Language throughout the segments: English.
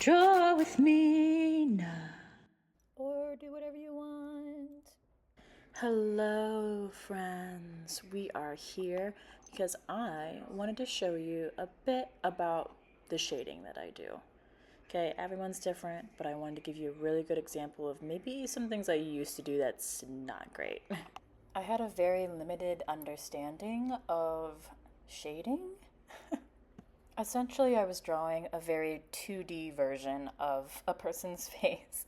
Draw with Mena. Or do whatever you want. Hello, friends. We are here because I wanted to show you a bit about the shading that I do. Okay, everyone's different, but I wanted to give you a really good example of maybe some things I used to do that's not great. I had a very limited understanding of shading. Essentially, I was drawing a very 2D version of a person's face.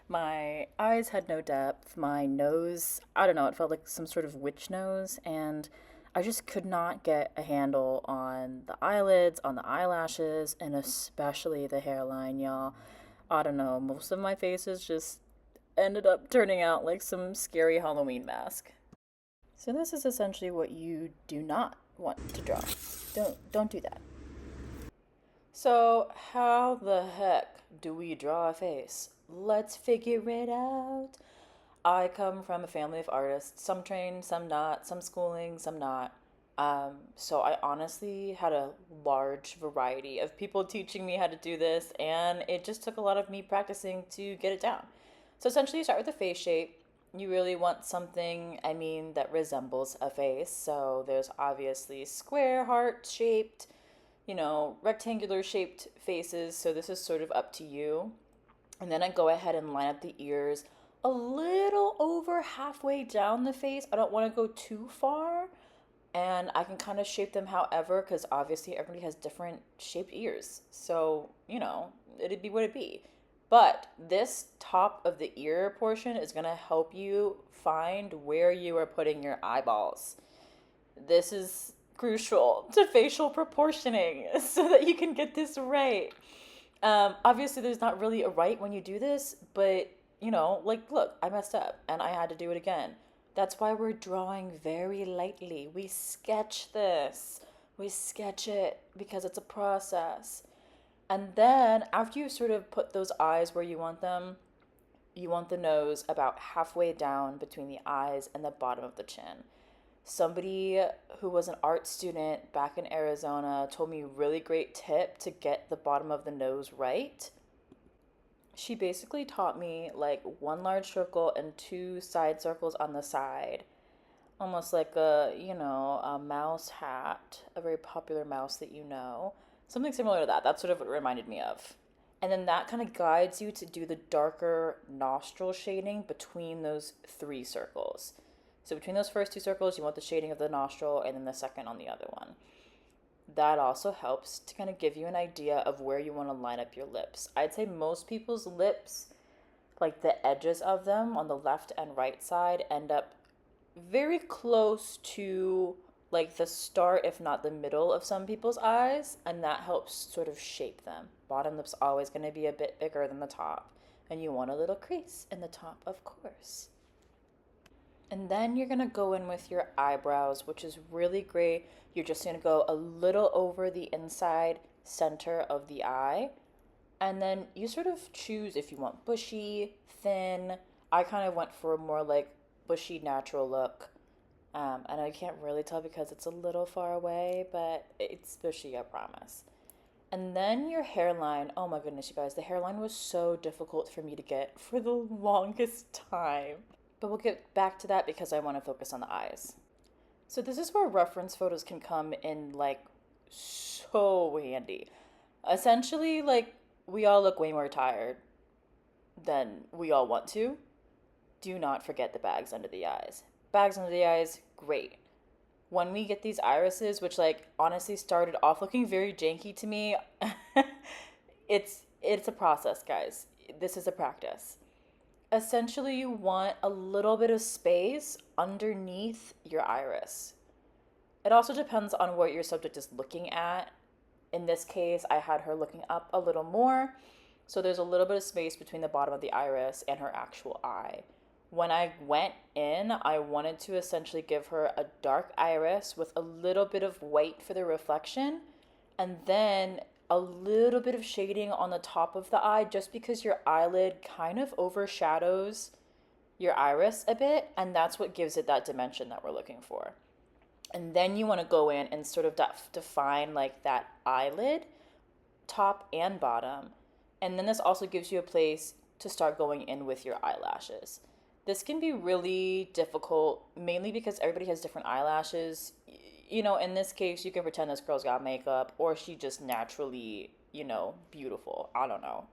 My eyes had no depth. My nose, I don't know, it felt like some sort of witch nose. And I just could not get a handle on the eyelids, on the eyelashes, and especially the hairline, y'all. I don't know, most of my faces just ended up turning out like some scary Halloween mask. So this is essentially what you do not want to draw. Don't do that. So, how the heck do we draw a face? Let's figure it out. I come from a family of artists, some trained, some not, some schooling, some not. So I honestly had a large variety of people teaching me how to do this, and it just took a lot of me practicing to get it down. So essentially, you start with the face shape. You really want something, that resembles a face. So there's obviously square, heart shaped, rectangular shaped faces. So this is sort of up to you. And then I go ahead and line up the ears a little over halfway down the face. I don't want to go too far. And I can kind of shape them however, because obviously everybody has different shaped ears. So, it'd be what it be. But this top of the ear portion is going to help you find where you are putting your eyeballs. This is crucial to facial proportioning so that you can get this right. Obviously, there's not really a right when you do this, but look, I messed up and I had to do it again. That's why we're drawing very lightly. We sketch this, we sketch it because it's a process. And then after you sort of put those eyes where you want them, you want the nose about halfway down between the eyes and the bottom of the chin. Somebody who was an art student back in Arizona told me a really great tip to get the bottom of the nose right. She basically taught me like one large circle and two side circles on the side. Almost like a mouse hat, a very popular mouse that you know. Something similar to that. That's sort of what it reminded me of. And then that kind of guides you to do the darker nostril shading between those three circles. So between those first two circles, you want the shading of the nostril and then the second on the other one. That also helps to kind of give you an idea of where you want to line up your lips. I'd say most people's lips, like the edges of them on the left and right side, end up very close to like the start, if not the middle, of some people's eyes, and that helps sort of shape them. Bottom lip's always going to be a bit bigger than the top, and you want a little crease in the top, of course. And then you're gonna go in with your eyebrows, which is really great. You're just gonna go a little over the inside center of the eye. And then you sort of choose if you want bushy, thin. I kind of went for a more like bushy, natural look. And I can't really tell because it's a little far away, but it's bushy, I promise. And then your hairline. Oh my goodness, you guys, the hairline was so difficult for me to get for the longest time. But we'll get back to that because I want to focus on the eyes. So this is where reference photos can come in like so handy. Essentially, like we all look way more tired than we all want to. Do not forget the bags under the eyes. Bags under the eyes, great. When we get these irises, which like honestly started off looking very janky to me, it's a process, guys. This is a practice. Essentially, you want a little bit of space underneath your iris. It also depends on what your subject is looking at. In this case, I had her looking up a little more, so there's a little bit of space between the bottom of the iris and her actual eye. When I went in, I wanted to essentially give her a dark iris with a little bit of white for the reflection, and then a little bit of shading on the top of the eye just because your eyelid kind of overshadows your iris a bit, and that's what gives it that dimension that we're looking for. And then you want to go in and sort of define like that eyelid, top and bottom. And then this also gives you a place to start going in with your eyelashes. This can be really difficult, mainly because everybody has different eyelashes. In this case, you can pretend this girl's got makeup or she just naturally, beautiful. I don't know.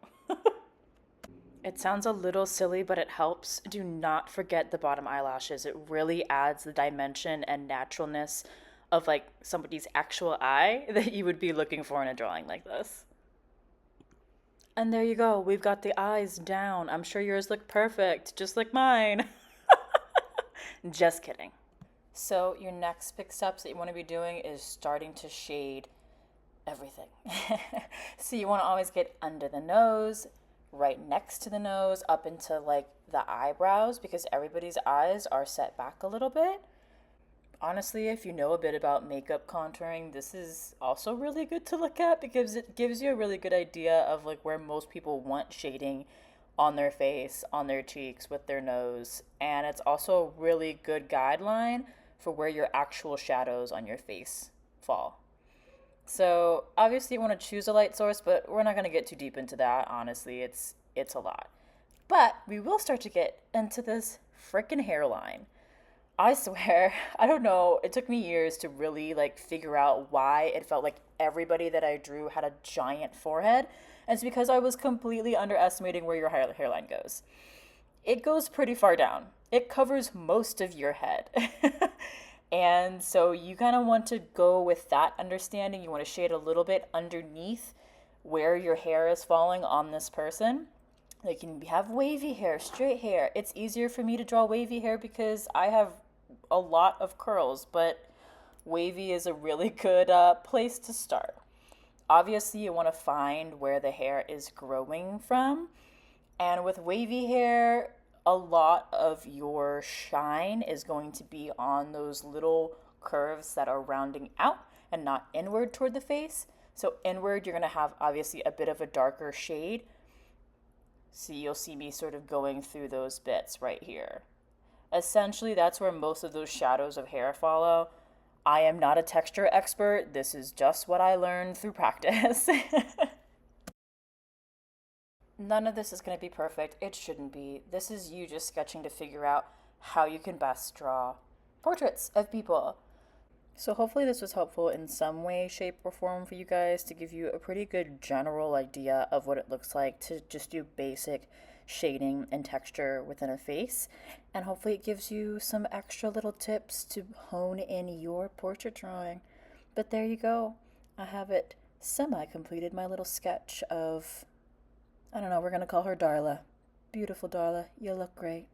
It sounds a little silly, but it helps. Do not forget the bottom eyelashes. It really adds the dimension and naturalness of like somebody's actual eye that you would be looking for in a drawing like this. And there you go. We've got the eyes down. I'm sure yours look perfect, just like mine. Just kidding. So, your next big steps that you want to be doing is starting to shade everything. So, you want to always get under the nose, right next to the nose, up into like the eyebrows, because everybody's eyes are set back a little bit. Honestly, if you know a bit about makeup contouring, this is also really good to look at because it gives you a really good idea of like where most people want shading on their face, on their cheeks, with their nose. And it's also a really good guideline for where your actual shadows on your face fall. So, obviously you want to choose a light source, but we're not going to get too deep into that. Honestly, it's a lot. But we will start to get into this freaking hairline. I swear, I don't know. It took me years to really like figure out why it felt like everybody that I drew had a giant forehead. And it's because I was completely underestimating where your hairline goes. It goes pretty far down. It covers most of your head. And so you kind of want to go with that understanding. You want to shade a little bit underneath where your hair is falling on this person. They can have wavy hair, straight hair. It's easier for me to draw wavy hair because I have a lot of curls, but wavy is a really good place to start. Obviously, you want to find where the hair is growing from. And with wavy hair, a lot of your shine is going to be on those little curves that are rounding out and not inward toward the face. So, inward, you're going to have obviously a bit of a darker shade. So, you'll see me sort of going through those bits right here. Essentially, that's where most of those shadows of hair follow. I am not a texture expert. This is just what I learned through practice. None of this is going to be perfect. It shouldn't be. This is you just sketching to figure out how you can best draw portraits of people. So, hopefully, this was helpful in some way, shape, or form for you guys to give you a pretty good general idea of what it looks like to just do basic shading and texture within a face. And hopefully, it gives you some extra little tips to hone in your portrait drawing. But there you go. I have it semi completed, my little sketch of, I don't know, we're going to call her Darla. Beautiful Darla. You look great.